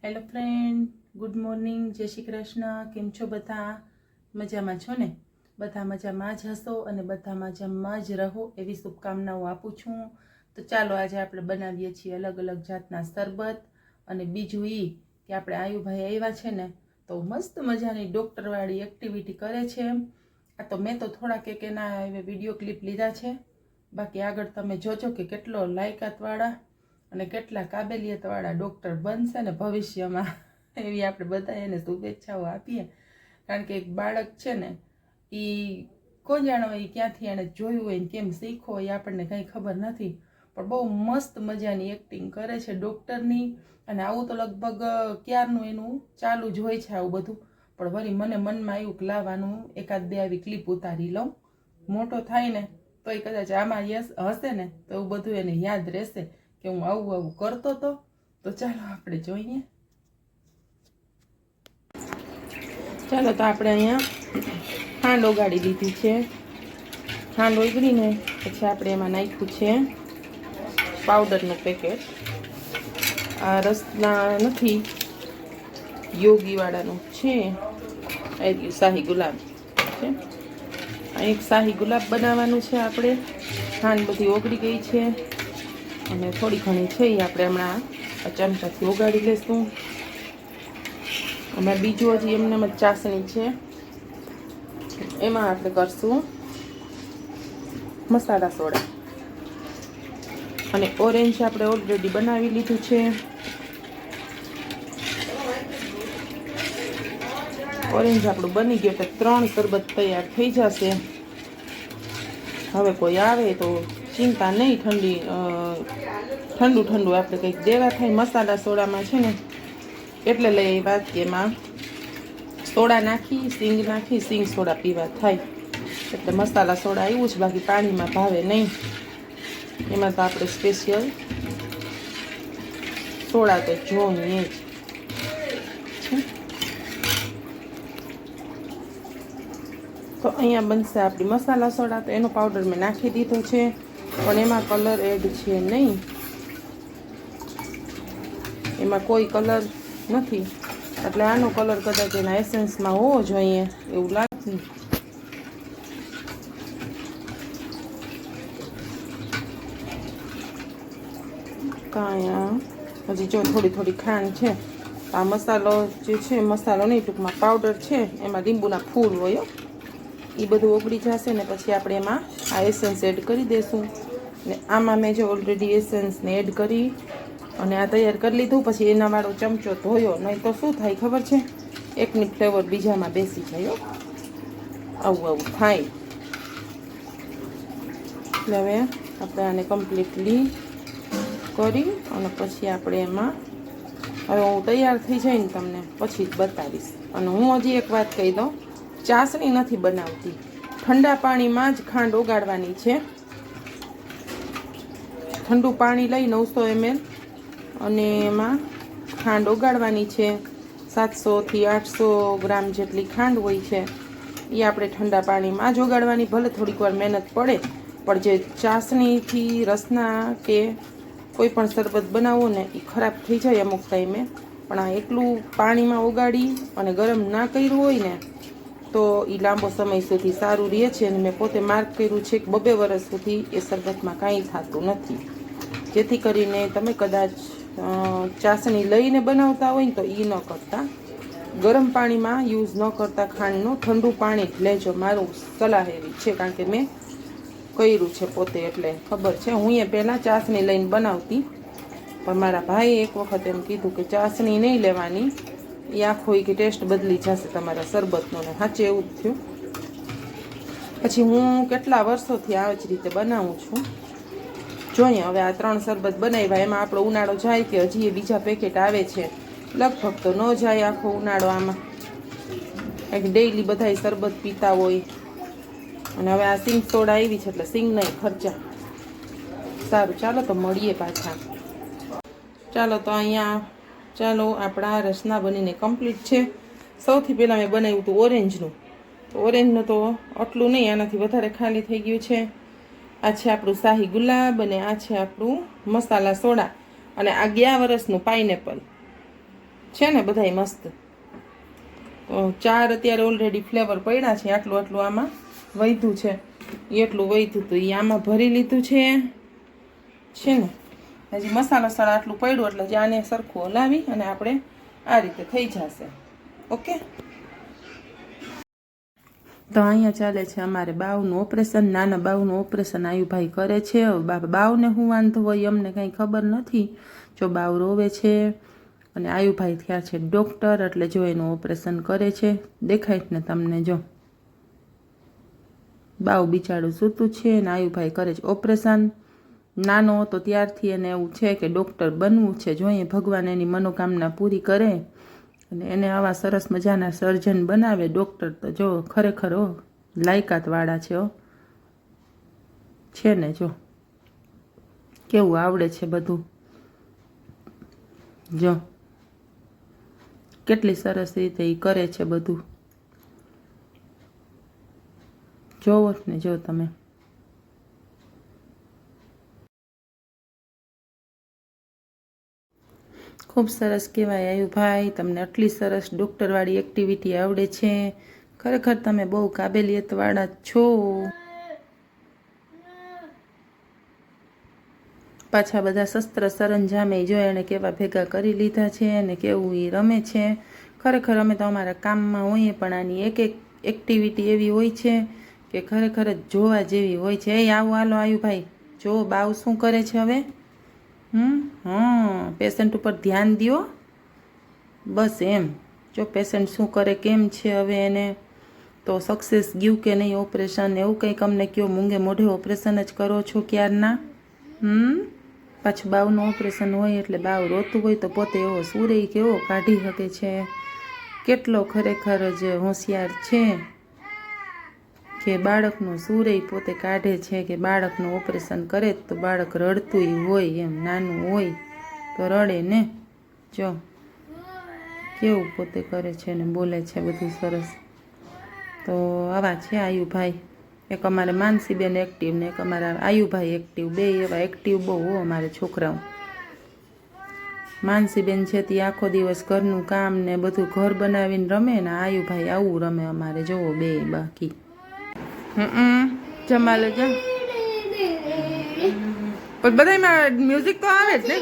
Hello friend, good morning, જય શ્રી કૃષ્ણ. કેમ છો બધા? મજામાં છો ને? બધા મજામાં જ હશો અને બધા મજામાં જ રહો એવી શુભકામનાઓ આપું છું. તો ચાલો આજે આપણે બનાવીએ છીએ અલગ અલગ જાતના શરબત. અને બીજું એ કે આપણે આયુભાઈ આવ્યા છે ને તો મસ્ત મજાની ડૉક્ટરવાળી એક્ટિવિટી કરે છે. આ તો મેં તો થોડાક એક એના વિડીયો ક્લિપ લીધા છે. બાકી આગળ તમે જોજો કે કેટલો લાયકાતવાળા અને કેટલા કાબેલિયતવાળા ડૉક્ટર બનશે ને ભવિષ્યમાં. એવી આપણે બધા એને શુભેચ્છાઓ આપીએ. કારણ કે એક બાળક છે ને એ કોણ જાણે એ ક્યાંથી એણે જોયું હોય ને કેમ શીખો એ આપણને કંઈ ખબર નથી. પણ બહુ મસ્ત મજાની એક્ટિંગ કરે છે ડૉક્ટરની. અને આવું તો લગભગ ક્યારનું એનું ચાલુ જ હોય છે આવું બધું. પણ વળી મને મનમાં આવ્યું કે લાવવાનું એકાદ બે આવી ક્લિપ ઉતારી લઉં. મોટો થાય ને તો એ કદાચ આમાં હશે ને તો એવું બધું એને યાદ રહેશે કે હું આવું કરતો હતો. તો ચાલો આપણે જોઈએ. ચાલો તો આપણે અહીંયા ખાંડ ઓગાળી લીધી છે. ખાંડ ઓગળીને પછી આપણે એમાં નાખ્યું છે પાવડરનું પેકેટ. આ રસના નથી, યોગીવાળાનું છે. આ શાહી ગુલાબ છે. આ એક શાહી ગુલાબ બનાવવાનું છે આપણે. ખાંડ બધી ઓગળી ગઈ છે અને થોડી ઘણી છે એ આપણે હમણાં ચમચાથી ઓગાળી લઈશું. અને બીજું હજી એમને જ ચાસણી છે, એમાં આપણે કરશું મસાલા સોડા. અને ઓરેન્જ આપણે ઓલરેડી બનાવી લીધું છે. ઓરેન્જ આપણું બની ગયું એટલે 3 શરબત તૈયાર થઈ જશે. હવે કોઈ આવે તો ચિંતા નહીં, ઠંડુ આપણે કંઈક દેવા થાય. મસાલા સોડામાં છે ને એટલે લઈ વાત કે એમાં સોડા નાખી, સિંગ નાખી, સિંગ સોડા પીવા થાય એટલે મસાલા સોડા આવ્યું છે. બાકી પાણીમાં ભાવે નહીં. એમાં તો આપણે સ્પેશિયલ સોડા તો જોઈએ જ. તો અહીંયા બનશે આપણી મસાલા સોડા. તો એનો પાવડર મેં નાખી દીધો છે પણ એમાં કલર એડ છે નહીં. એમાં કોઈ કલર નથી એટલે આનો કલર કદાચ એના એસેન્સમાં હોવો જોઈએ એવું લાગતું. કાંઈ હજી જો થોડી ખાંડ છે. આ મસાલો જે છે, મસાલો નહીં ટૂંકમાં પાવડર છે, એમાં લીંબુના ફૂલ હોય એ બધું ઓગળી જશે ને પછી આપણે એમાં આ એસેન્સ એડ કરી દઈશું. ને આમાં મેં જો ઓલરેડી એસેન્સને એડ કરી અને આ તૈયાર કરી લીધું. પછી એના વાળો ચમચો ધોયો, નહીં તો શું થાય ખબર છે, એકની ફ્લેવર બીજામાં બેસી જાય. આવું થાય. એટલે હવે આપણે આને કમ્પ્લીટલી કરી અને પછી આપણે એમાં હવે હું તૈયાર થઈ જાય ને તમને પછી જ બતાવીશ. અને હું હજી એક વાત કહી દઉં, ચાસણી નથી બનાવતી. ઠંડા પાણીમાં જ ખાંડ ઓગાળવાની છે. ઠંડુ પાણી લઈ 900 ml અને એમાં ખાંડ ઓગાળવાની છે. 700 થી 800 ગ્રામ જેટલી ખાંડ હોય છે એ આપણે ઠંડા પાણીમાં જ ઓગાળવાની. ભલે થોડીક વાર મહેનત પડે પણ જે ચાસણીથી રસના કે કોઈ પણ શરબત બનાવો ને એ ખરાબ થઈ જાય અમુક ટાઈમે. પણ આ એટલું પાણીમાં ઓગાળી અને ગરમ ના કર્યું હોય ને તો એ લાંબો સમય સુધી સારું રહે છે. અને મેં પોતે માર્ક કર્યું છે કે 2 વર્ષ સુધી એ શરબતમાં કાંઈ થતું નથી. જેથી કરીને તમે કદાચ ચાસણી લઈને બનાવતા હોય ને તો એ ન કરતા, ગરમ પાણીમાં યુઝ ન કરતા ખાંડનું, ઠંડુ પાણી જ લેજો. મારું સલાહ એવી છે કારણ કે મેં કર્યું છે પોતે એટલે ખબર છે. હું એ પહેલાં ચાસણી લઈને બનાવતી પણ મારા ભાઈએ એક વખત એમ કીધું કે ચાસણી નહીં લેવાની, એ આખો કે ટેસ્ટ બદલી જશે તમારા શરબતનો. ને સાચે એવું જ થયું. પછી હું કેટલા વર્ષોથી આ જ રીતે બનાવું છું. જોઈએ હવે આ 3 શરબત બનાવ્યા, એમાં આપણો ઉનાળો જાય કે હજી એ બીજા પેકેટ આવે છે. લગભગ તો ન જાય આખો ઉનાળો આમાં, કારણ કે ડેઈલી બધાય શરબત પીતા હોય. અને હવે આ સિંગ સોડા આવી છે એટલે સિંગ નહીં ખર્ચા. સારું, ચાલો તો મળીએ પાછા. ચાલો તો અહીંયા આપણા રસના બનીને કમ્પ્લીટ છે. સૌથી પહેલાં મેં બનાવ્યું હતું ઓરેન્જનું. તો ઓરેન્જનું તો આટલું નહીં, આનાથી વધારે ખાલી થઈ ગયું છે. આ છે આપણું શાહી ગુલાબ અને આ છે આપણું મસાલા સોડા. અને આ ગયા વર્ષનું પાઇનેપલ. છે ને બધાય મસ્ત. તો 4 અત્યારે ઓલરેડી ફ્લેવર પડ્યા છે. આટલું આટલું આમાં વધ્યું છે, એટલું વધ્યું તો એ આમાં ભરી લીધું છે ને. હજી મસાલા સળા આટલું પડ્યું એટલે જે આને સરખું હલાવી અને આપણે આ રીતે થઈ જશે. ઓકે. તો અહીંયા ચાલે છે અમારે બાવનું ઓપરેશન. નાના બાવનું ઓપરેશન આયુભાઈ કરે છે. બાવને શું વાંધો હોય અમને કંઈ ખબર નથી. જો બાવ રોવે છે અને આયુભાઈ થયા છે ડૉક્ટર, એટલે જો એનું ઓપરેશન કરે છે. દેખાય જ ને તમને, જો બાવ બિચારું સૂતું છે અને આયુભાઈ કરે છે ઓપરેશન. નાનો હતો ત્યારથી એને એવું છે કે ડૉક્ટર બનવું છે. જોઈએ ભગવાન એની મનોકામના પૂરી કરે અને એને આવા સરસ મજાના સર્જન બનાવે ડૉક્ટર. તો જો ખરેખર લાયકાતવાળા છે ને. જો કેવું આવડે છે બધું, જો કેટલી સરસ રીતે એ કરે છે બધું. જોવો જ ને, જો તમે. ખૂબ સરસ કહેવાય આયુભાઈ, તમને આટલી સરસ ડૉક્ટરવાળી એક્ટિવિટી આવડે છે. ખરેખર તમે બહુ કાબેલિયતવાળા છો. પાછા બધા શસ્ત્ર સરંજામે જો એણે કેવા ભેગા કરી લીધા છે અને કેવું એ રમે છે. ખરેખર અમે તો અમારા કામમાં હોઈએ પણ આની એક એક એક્ટિવિટી એવી હોય છે કે ખરેખર જ જોવા જેવી હોય છે. એ આવો હાલો આયુભાઈ, જો બાવ શું કરે છે હવે. પેશન્ટ ઉપર ધ્યાન દ્યો બસ એમ. જો પેશન્ટ શું કરે, કેમ છે હવે એને, તો સક્સેસ ગયું કે નહીં ઓપરેશન, એવું કંઈક અમને કયો. મૂંગે મોઢે ઓપરેશન જ કરો છો ક્યારના. પાછું બાવનું ઓપરેશન હોય એટલે બાવ રોતું હોય તો પોતે એવો સુરેય કેવો કાઢી શકે છે. કેટલો ખરેખર જ હોશિયાર છે કે બાળકનો સુરેય પોતે કાઢે છે. કે બાળકનું ઓપરેશન કરે તો બાળક રડતું હોય એમ, નાનું હોય તો રડે ને. જો કેવું પોતે કરે છે ને બોલે છે બધું સરસ. તો આવા છે આયુભાઈ. એક અમારે માનસીબેન એક્ટિવ ને એક અમારા આયુભાઈ એક્ટિવ. બે એવા એક્ટિવ બહુ અમારે છોકરાઓ. માનસીબેન છે તે આખો દિવસ ઘરનું કામ ને બધું ઘર બનાવીને રમે ને આયુભાઈ આવું રમે અમારે. જોવો બે બાકી. જમાલે જા. પણ બધામાં મ્યુઝિક તો આવે જ ને.